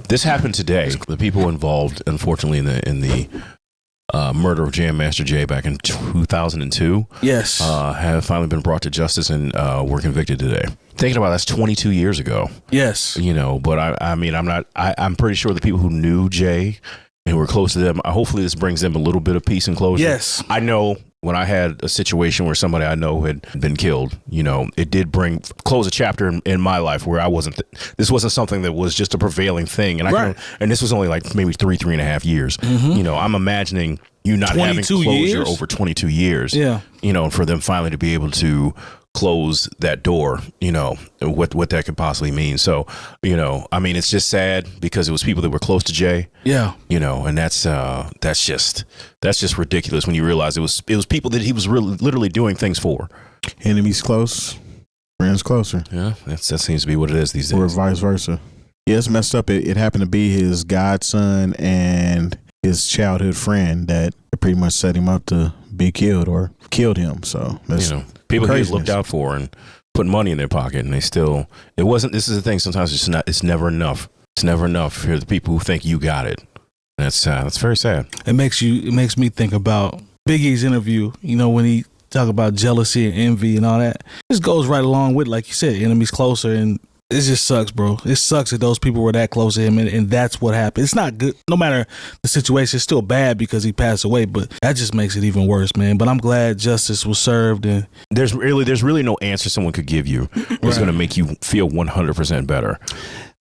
This happened today. The people involved, unfortunately, in the murder of Jam Master Jay back in 2002, yes, have finally been brought to justice and were convicted today. Thinking about that's 22 years ago. Yes, you know, but I mean, I'm pretty sure the people who knew Jay and who were close to them, hopefully this brings them a little bit of peace and closure. Yes, I know when I had a situation where somebody I know had been killed, you know, it did close a chapter in my life where I wasn't. This wasn't something that was just a prevailing thing, and and this was only like maybe 3.5 years. You know, I'm imagining you not having closure over 22 years. Yeah, you know, for them finally to be able to close that door, you know, what that could possibly mean. So, you know, I mean, it's just sad because it was people that were close to Jay. Yeah. You know, and that's just ridiculous when you realize it was people that he was really literally doing things for. Enemies close, friends closer. Yeah, that seems to be what it is these days. Or vice versa. Yeah, it's messed up. It happened to be his godson and his childhood friend that pretty much set him up to be killed or killed him. So that's, you know, people he looked out for and put money in their pocket, and they still. It wasn't. This is the thing. Sometimes it's not. It's never enough. It's never enough for the people who think you got it. That's very sad. It makes me think about Biggie's interview. You know, when he talk about jealousy and envy and all that. This goes right along with, like you said, enemies closer, and it just sucks, bro. It sucks that those people were that close to him, and that's what happened. It's not good. No matter the situation, it's still bad because he passed away, but that just makes it even worse, man. But I'm glad justice was served. And there's really no answer someone could give you that's going to make you feel 100% better.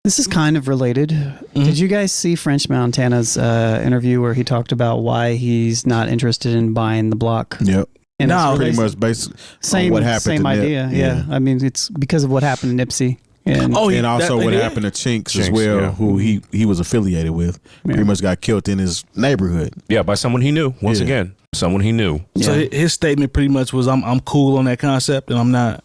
This is kind of related. Did you guys see French Montana's interview where he talked about why he's not interested in buying the block? Yep. And no, pretty much based on what happened. Same idea. Yeah. I mean, it's because of what happened to Nipsey. And also what happened to Chinks as well, who he was affiliated with. Pretty much got killed in his neighborhood. Yeah, by someone he knew. Once again, someone he knew. So his statement pretty much was, "I'm cool on that concept, and I'm not."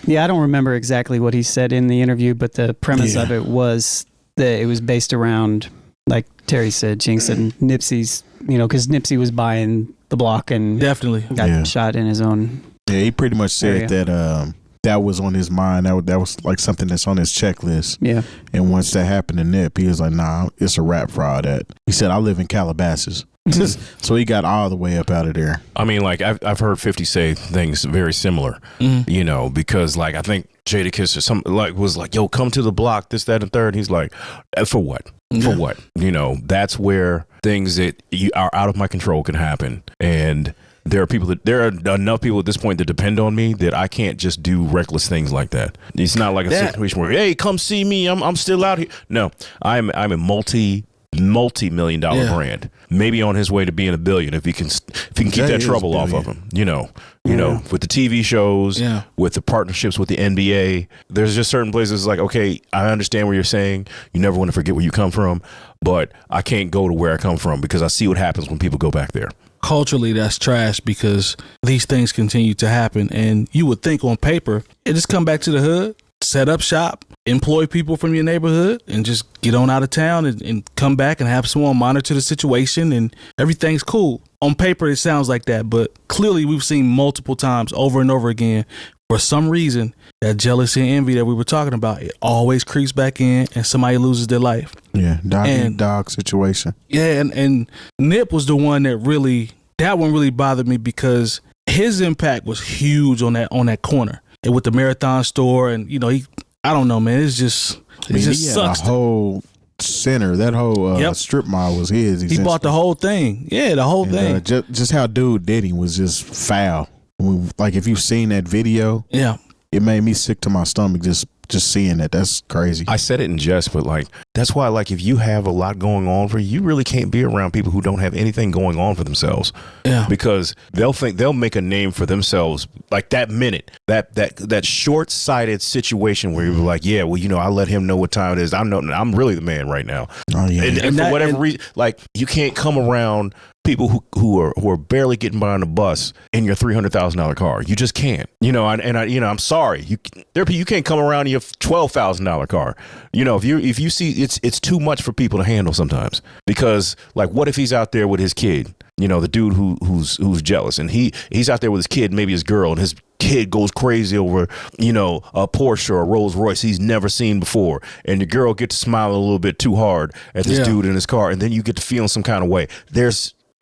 Yeah, I don't remember exactly what he said in the interview, but the premise of it was that it was based around, like Terry said, Chinks and Nipsey's. You know, because Nipsey was buying the block and definitely got shot in his own. Yeah, he pretty much said that. That was on his mind. That was like something that's on his checklist. Yeah. And once that happened to Nip, he was like, "Nah, it's a wrap for all that." He said, "I live in Calabasas." So he got all the way up out of there. I mean, like I've heard 50 say things very similar. You know, because like I think Jay Diff or something was like, "Yo, come to the block, this, that, and third." He's like, "For what? For what?" You know, that's where things that are out of my control can happen. And there are enough people at this point that depend on me that I can't just do reckless things like that. It's not like a situation where, "Hey, come see me. I'm still out here." No, I'm a multi-million-dollar brand. Maybe on his way to being a billion if he can keep that trouble off of him. You know, with the TV shows, with the partnerships with the NBA. There's just certain places like, okay, I understand what you're saying. You never want to forget where you come from, but I can't go to where I come from because I see what happens when people go back there. Culturally, that's trash because these things continue to happen. And you would think on paper, it just come back to the hood, set up shop, employ people from your neighborhood, and just get on out of town and come back and have someone monitor the situation and everything's cool. On paper, it sounds like that, but clearly we've seen multiple times over and over again, for some reason, that jealousy and envy that we were talking about, it always creeps back in and somebody loses their life. Yeah, dog situation. Yeah, and Nip was the one that really bothered me because his impact was huge on that corner and with the Marathon store, and you know, I don't know, man, it just sucks. The whole center, that whole strip mall was his. He bought the whole thing. Yeah, the whole thing. Just how dude did him was just foul. Like if you've seen that video, it made me sick to my stomach just seeing that. That's crazy. I said it in jest, but like that's why, like, if you have a lot going on for you, you really can't be around people who don't have anything going on for themselves. Yeah, because they'll make a name for themselves like that minute, that short-sighted situation where you're like, yeah, well, you know, I let him know what time it is. I'm really the man right now. Oh yeah, and for whatever reason, like you can't come around people who are barely getting by on the bus in your $300,000 car. You just can't, you know. I'm sorry. You can't come around in your $12,000 car. You know, if you see it's too much for people to handle sometimes, because like, what if he's out there with his kid the dude who's jealous, and he's out there with his kid, maybe his girl, and his kid goes crazy over, a Porsche or a Rolls Royce he's never seen before, and the girl gets to smile a little bit too hard at this dude in his car, and then you get to feeling some kind of way.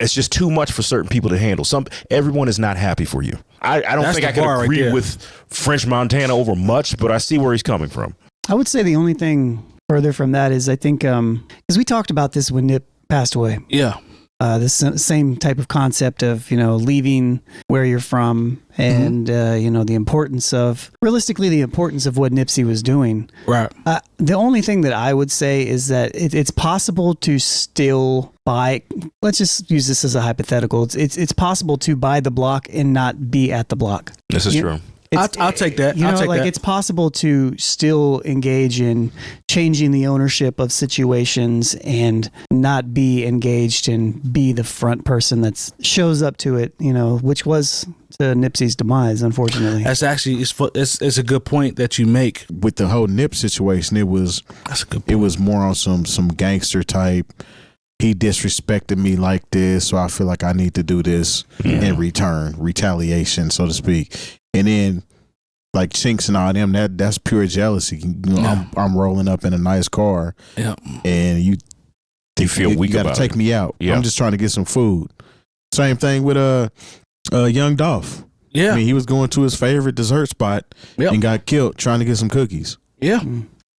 It's just too much for certain people to handle. Everyone is not happy for you. I don't think I can agree with French Montana over much, but I see where he's coming from. I would say the only thing further from that is I think, because we talked about this when Nip passed away. Yeah. The same type of concept of, leaving where you're from and, the importance of what Nipsey was doing. Right. The only thing that I would say is that it's possible to still buy, let's just use this as a hypothetical. It's possible to buy the block and not be at the block. This is true. I'll take that. It's possible to still engage in changing the ownership of situations and not be engaged and be the front person that shows up to it, which was to Nipsey's demise, unfortunately. That's actually, it's a good point that you make. With the whole Nip situation, it was more on some gangster type. He disrespected me like this, so I feel like I need to do this in return, retaliation, so to speak. And then, like Chinks and all them, that's pure jealousy. I'm rolling up in a nice car, and you feel weak about it. You got to take me out. I'm just trying to get some food. Same thing with Young Dolph. Yeah, I mean, he was going to his favorite dessert spot and got killed trying to get some cookies. Yeah.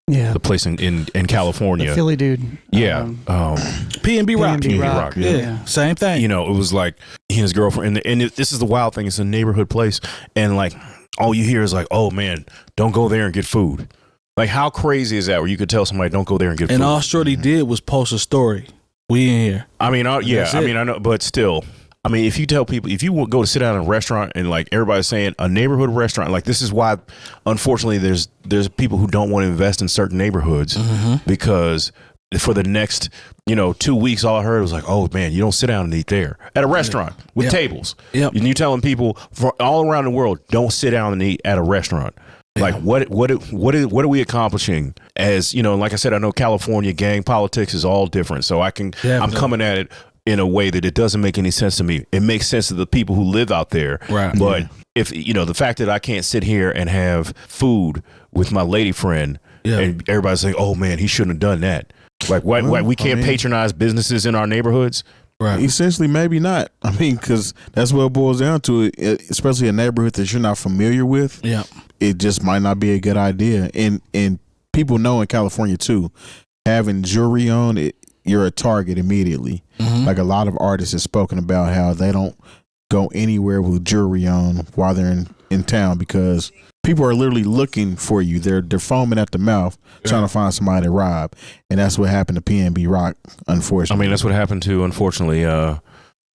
Yeah, the place in California, the Philly dude. Yeah, P&B Rock. Rock. Yeah, same thing. It was like he and his girlfriend, and this is the wild thing. It's a neighborhood place, and like all you hear is like, "Oh man, don't go there and get food." Like, how crazy is that? Where you could tell somebody, "Don't go there and get food." And all Shorty did was post a story. We in here. I mean, I know, but still. I mean, if you tell people, if you go to sit down in a restaurant and like everybody's saying a neighborhood restaurant, like this is why, unfortunately, there's people who don't want to invest in certain neighborhoods because for the next, 2 weeks, all I heard was like, oh man, you don't sit down and eat there at a restaurant with tables. Yep. And you're telling people from all around the world, don't sit down and eat at a restaurant. Like what are we accomplishing as, like I said, I know California gang politics is all different. So I'm coming at it in a way that it doesn't make any sense to me. It makes sense to the people who live out there. Right. But if, the fact that I can't sit here and have food with my lady friend and everybody's saying, oh man, he shouldn't have done that. Like why we can't patronize businesses in our neighborhoods? Right. Essentially, maybe not. I mean, because that's what it boils down to, especially a neighborhood that you're not familiar with. Yeah. It just might not be a good idea. And people know in California too, having jewelry on it, you're a target immediately. Like a lot of artists have spoken about how they don't go anywhere with jewelry on while they're in town because people are literally looking for you. They're foaming at the mouth trying to find somebody to rob. And that's what happened to P&B Rock, unfortunately. I mean, that's what happened to, unfortunately,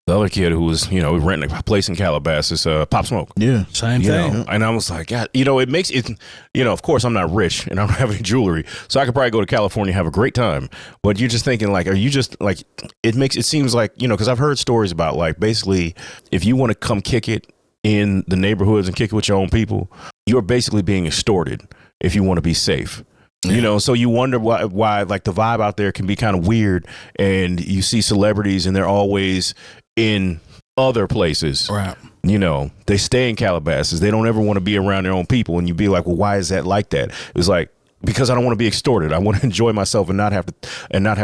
the other kid who was, renting a place in Calabasas, Pop Smoke. Yeah. Same thing. And I was like, God, it makes it, of course I'm not rich and I don't have any jewelry. So I could probably go to California and have a great time. But you're just thinking like, are you just like, it seems like, because I've heard stories about like, basically, if you want to come kick it in the neighborhoods and kick it with your own people, you're basically being extorted if you want to be safe. So you wonder why like the vibe out there can be kind of weird and you see celebrities and they're always in other places. Right. They stay in Calabasas. They don't ever want to be around their own people. And you'd be like, well, why is that like that? It's like, because I don't want to be extorted. I want to enjoy myself and not have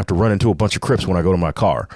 to run into a bunch of Crips when I go to my car.